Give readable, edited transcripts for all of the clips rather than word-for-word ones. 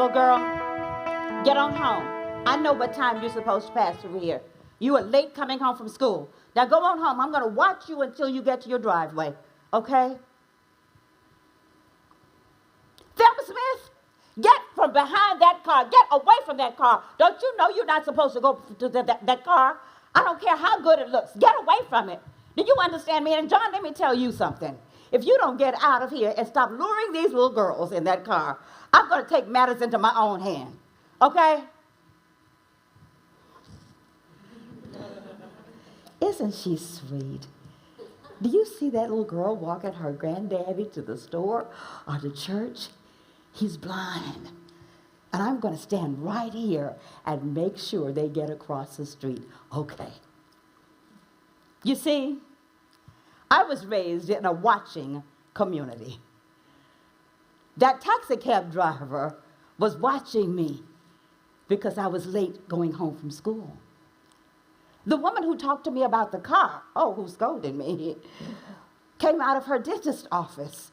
little girl, get on home. I know what time you're supposed to pass through here. You are late coming home from school. Now go on home. I'm going to watch you until you get to your driveway. Okay? Thelma Smith, get from behind that car. Get away from that car. Don't you know you're not supposed to go to that car? I don't care how good it looks. Get away from it. Do you understand me? And John, let me tell you something. If you don't get out of here and stop luring these little girls in that car, I'm going to take matters into my own hand. Okay? Isn't she sweet? Do you see that little girl walking her granddaddy to the store or to church? He's blind. And I'm going to stand right here and make sure they get across the street. Okay. You see, I was raised in a watching community. That taxi cab driver was watching me because I was late going home from school. The woman who talked to me about the car, who scolded me, came out of her dentist office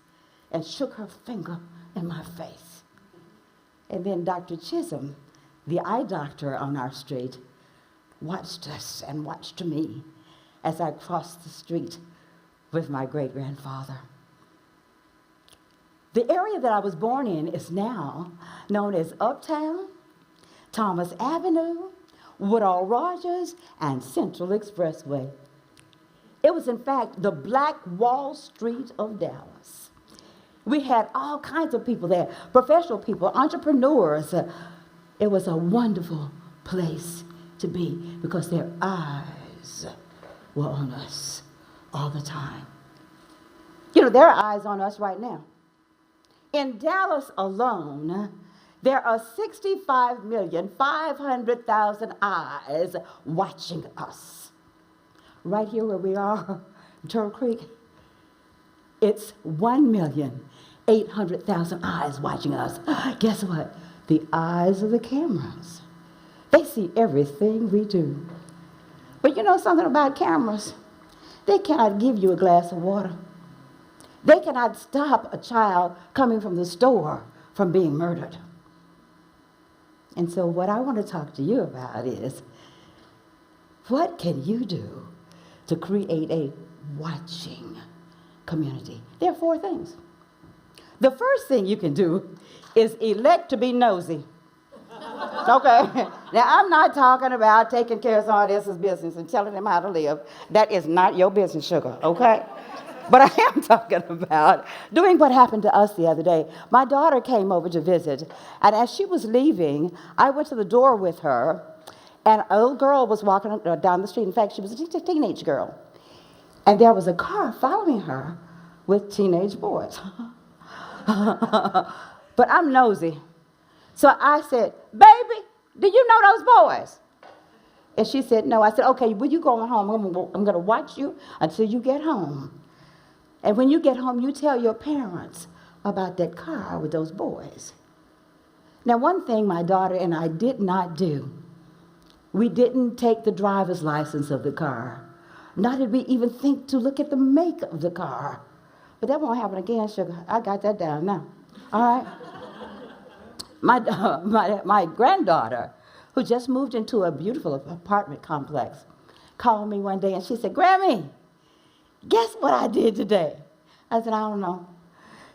and shook her finger in my face. And then Dr. Chisholm, the eye doctor on our street, watched us and watched me as I crossed the street with my great-grandfather. The area that I was born in is now known as Uptown, Thomas Avenue, Woodall Rogers, and Central Expressway. It was, in fact, the Black Wall Street of Dallas. We had all kinds of people there, professional people, entrepreneurs. It was a wonderful place to be because their eyes were on us all the time. You know, there are eyes on us right now. In Dallas alone, there are 65,500,000 eyes watching us. Right here where we are, in Turtle Creek, it's 1,800,000 eyes watching us. Guess what? The eyes of the cameras. They see everything we do. But you know something about cameras? They cannot give you a glass of water. They cannot stop a child coming from the store from being murdered. And so what I want to talk to you about is, what can you do to create a watching community? There are 4 things. The first thing you can do is elect to be nosy. Okay? Now, I'm not talking about taking care of somebody else's business and telling them how to live. That is not your business, sugar, okay? But I am talking about doing what happened to us the other day. My daughter came over to visit, and as she was leaving, I went to the door with her, and a little girl was walking down the street. In fact, she was a teenage girl. And there was a car following her with teenage boys. But I'm nosy. So I said, "Baby, do you know those boys?" And she said, "No." I said, "Okay, well, you going home. I'm going to watch you until you get home. And when you get home, you tell your parents about that car with those boys." Now, one thing my daughter and I did not do, we didn't take the driver's license of the car. Nor did we even think to look at the make of the car. But that won't happen again, sugar. I got that down now. All right? My granddaughter, who just moved into a beautiful apartment complex, called me one day and she said, "Grammy, guess what I did today?" I said, "I don't know."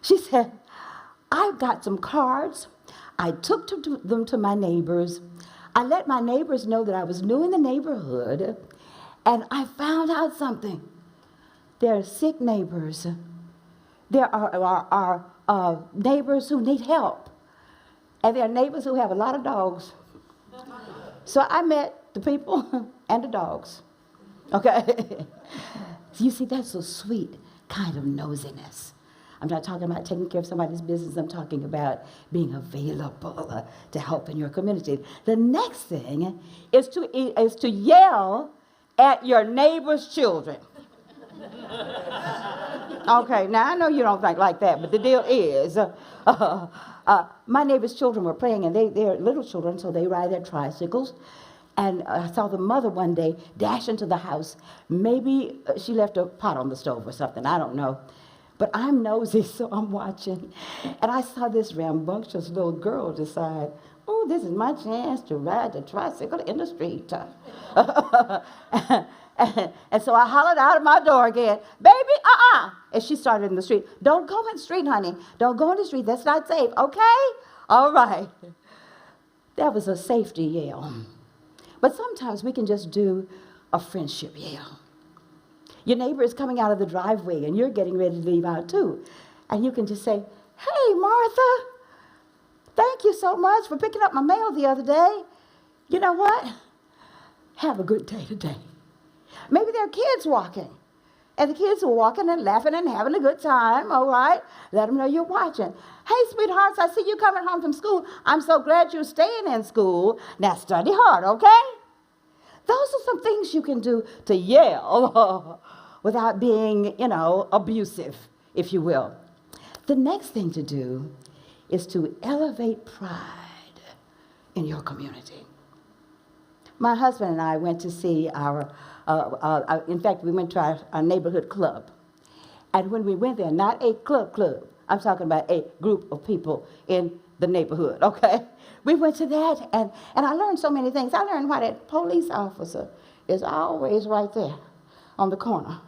She said, "I got some cards. I took them to my neighbors. I let my neighbors know that I was new in the neighborhood, and I found out something. There are sick neighbors. There are neighbors who need help. And there are neighbors who have a lot of dogs." So I met the people and the dogs. Okay? So you see, that's a sweet kind of nosiness. I'm not talking about taking care of somebody's business. I'm talking about being available to help in your community. The next thing is to yell at your neighbor's children. Okay, now I know you don't think like that, but the deal is, my neighbor's children were playing, and they're little children, so they ride their tricycles. And I saw the mother one day dash into the house. Maybe she left a pot on the stove or something, I don't know. But I'm nosy, so I'm watching. And I saw this rambunctious little girl decide, oh, this is my chance to ride the tricycle in the street. And so I hollered out of my door again, baby, and she started in the street. Don't go in the street, honey. Don't go in the street. That's not safe, okay? All right. That was a safety yell. But sometimes we can just do a friendship yell. Your neighbor is coming out of the driveway and you're getting ready to leave out too. And you can just say, hey, Martha, thank you so much for picking up my mail the other day. You know what? Have a good day today. Maybe there are kids walking. And the kids are walking and laughing and having a good time, all right? Let them know you're watching. Hey, sweethearts, I see you coming home from school. I'm so glad you're staying in school. Now study hard, okay? Those are some things you can do to yell without being, abusive, if you will. The next thing to do is to elevate pride in your community. My husband and I went to see in fact, we went to our neighborhood club. And when we went there, not a club, I'm talking about a group of people in the neighborhood, okay? We went to that, and I learned so many things. I learned why that police officer is always right there on the corner.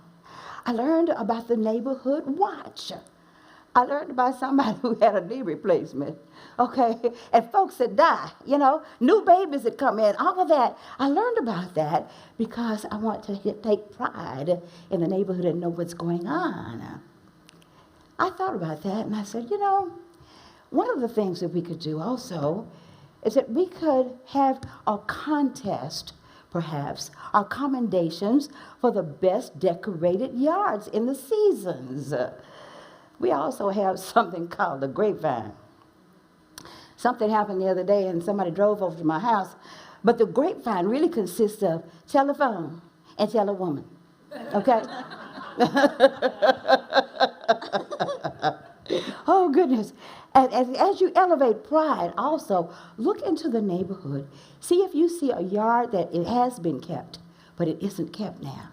I learned about the neighborhood watch. I learned about somebody who had a knee replacement, okay? And folks that die, new babies that come in, all of that. I learned about that because I want to take pride in the neighborhood and know what's going on. I thought about that and I said, one of the things that we could do also is that we could have a contest, perhaps, our commendations for the best decorated yards in the seasons. We also have something called the grapevine. Something happened the other day and somebody drove over to my house, but the grapevine really consists of telephone and tell a woman, okay? Oh, goodness. And as you elevate pride, also, look into the neighborhood. See if you see a yard that it has been kept, but it isn't kept now.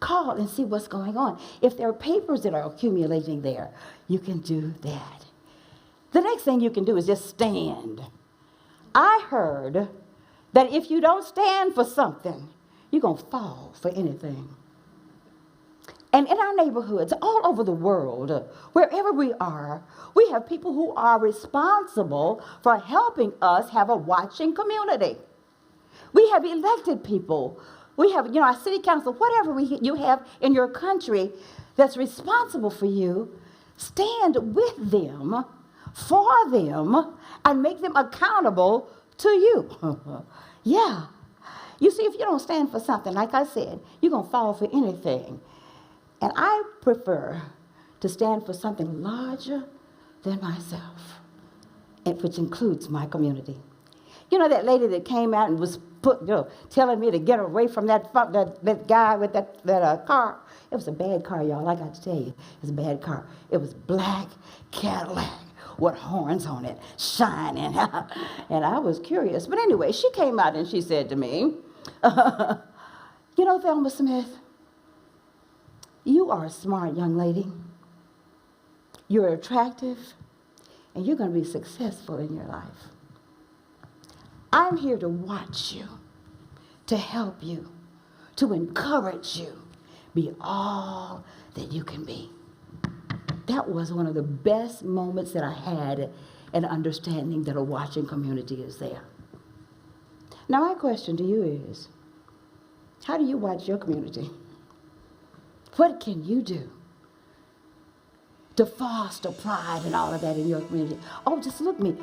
Call and see what's going on. If there are papers that are accumulating there, you can do that. The next thing you can do is just stand. I heard that if you don't stand for something, you're going to fall for anything. And in our neighborhoods, all over the world, wherever we are, we have people who are responsible for helping us have a watching community. We have elected people. We have, our city council, whatever you have in your country that's responsible for you. Stand with them, for them, and make them accountable to you. Yeah. You see, if you don't stand for something, like I said, you're going to fall for anything. And I prefer to stand for something larger than myself, which includes my community. That lady that came out and was telling me to get away from that guy with that car. It was a bad car, y'all. I got to tell you, it was a bad car. It was black Cadillac with horns on it, shining. And I was curious. But anyway, she came out and she said to me, Thelma Smith, you are a smart young lady. You're attractive, and you're going to be successful in your life. I'm here to watch you, to help you, to encourage you. Be all that you can be. That was one of the best moments that I had in understanding that a watching community is there. Now, my question to you is, how do you watch your community? What can you do to foster pride and all of that in your community? Oh, just look me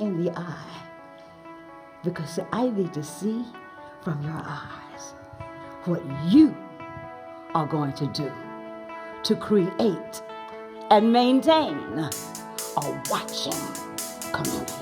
in the eye. Because I need to see from your eyes what you are going to do to create and maintain a watching community.